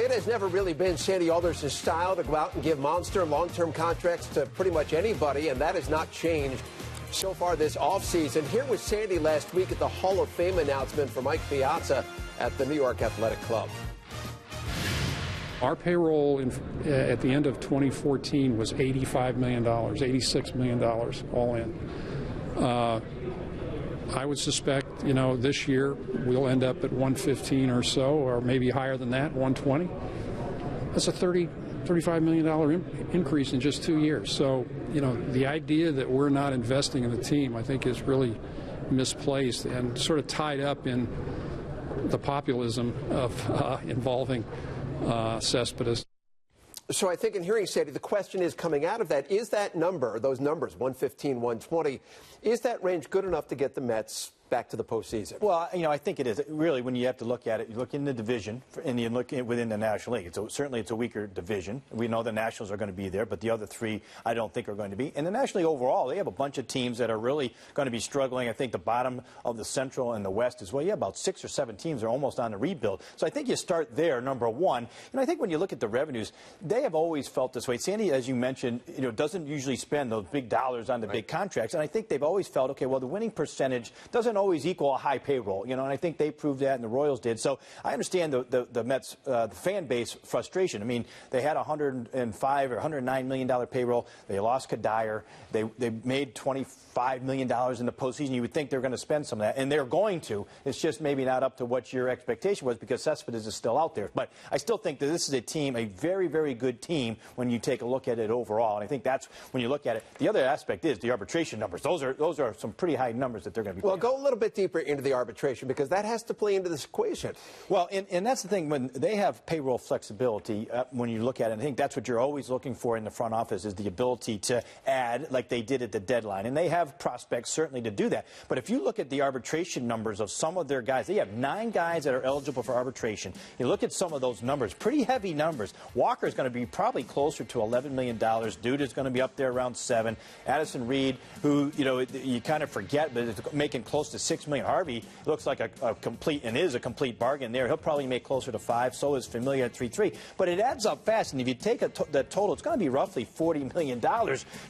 It has never really been Sandy Alderson's style to go out and give monster long-term contracts to pretty much anybody, and that has not changed so far this offseason. Here was Sandy last week at the Hall of Fame announcement for Mike Piazza at the New York Athletic Club. Our payroll at the end of 2014 was $85 million, $86 million all in. I would suspect, this year we'll end up at 115 or so, or maybe higher than that, 120. That's a $35 million increase in just 2 years. So, the idea that we're not investing in the team, I think, is really misplaced and sort of tied up in the populism of involving Cespedes. So I think in hearing Sandy, the question is coming out of that, is that number, those numbers, 115, 120, is that range good enough to get the Mets back to the postseason? Well, I think it is. Really, when you have to look at it, you look in the division, and you look within the National League. Certainly, it's a weaker division. We know the Nationals are going to be there, but the other three I don't think are going to be. And the National League overall, they have a bunch of teams that are really going to be struggling. I think the bottom of the Central and the West as well. Yeah, about 6 or 7 teams are almost on a rebuild. So I think you start there, number one. And I think when you look at the revenues, they have always felt this way. Sandy, as you mentioned, doesn't usually spend those big dollars on the big contracts. And I think they've always felt, okay, well, the winning percentage doesn't always equal a high payroll, and I think they proved that, and the Royals did. So I understand the Mets, the fan base frustration. I mean, they had $105 or $109 million payroll. They lost Kadire. They made $25 million in the postseason. You would think they're going to spend some of that, and they're going to. It's just maybe not up to what your expectation was because Cespedes is still out there. But I still think that this is a team, a very, very good team when you take a look at it overall. And I think that's when you look at it. The other aspect is the arbitration numbers. Those are some pretty high numbers that they're going to be paying. Well, go a little bit deeper into the arbitration because that has to play into this equation. Well, and that's the thing. When they have payroll flexibility, when you look at it, I think that's what you're always looking for in the front office is the ability to add like they did at the deadline. And they have prospects certainly to do that. But if you look at the arbitration numbers of some of their guys, they have 9 guys that are eligible for arbitration. You look at some of those numbers, pretty heavy numbers. Walker is going to be probably closer to $11 million. Dude is going to be up there around 7. Addison Reed, who, you kind of forget, but is making close to $6 million. Harvey looks like a complete and is a complete bargain there. He'll probably make closer to 5. So is Familia at 3.3. But it adds up fast. And if you take the total, it's going to be roughly $40 million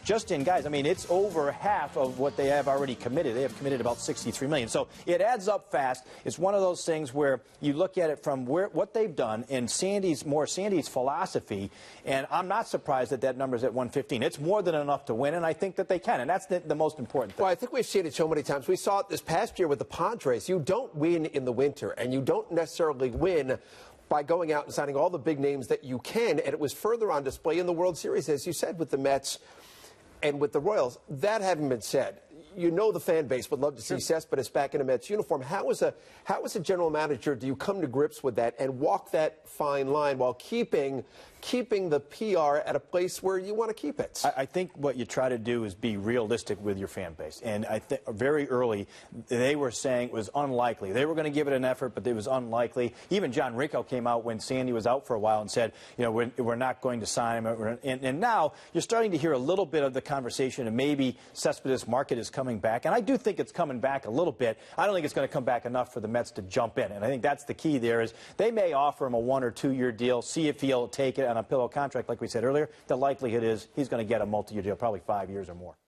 just in guys. I mean, it's over half of what they have already committed. They have committed about $63 million. So it adds up fast. It's one of those things where you look at it from what they've done and Sandy's philosophy. And I'm not surprised that number's at 115. It's more than enough to win, and I think that they can. And that's the most important thing. Well, I think we've seen it so many times. We saw it this past year with the Padres. You don't win in the winter, and you don't necessarily win by going out and signing all the big names that you can. And it was further on display in the World Series, as you said, with the Mets and with the Royals. That having been said, the fan base would love to see Cespedes back in a Mets uniform. How as a general manager do you come to grips with that and walk that fine line while keeping the PR at a place where you want to keep it? I think what you try to do is be realistic with your fan base. And I think very early they were saying it was unlikely. They were going to give it an effort, but it was unlikely. Even John Rico came out when Sandy was out for a while and said, we're not going to sign him. And now you're starting to hear a little bit of the conversation, and maybe Cespedes market is coming back. And I do think it's coming back a little bit. I don't think it's going to come back enough for the Mets to jump in. And I think that's the key there is they may offer him a 1 or 2 year deal, see if he'll take it on a pillow contract like we said earlier. The likelihood is he's going to get a multi-year deal, probably 5 years or more.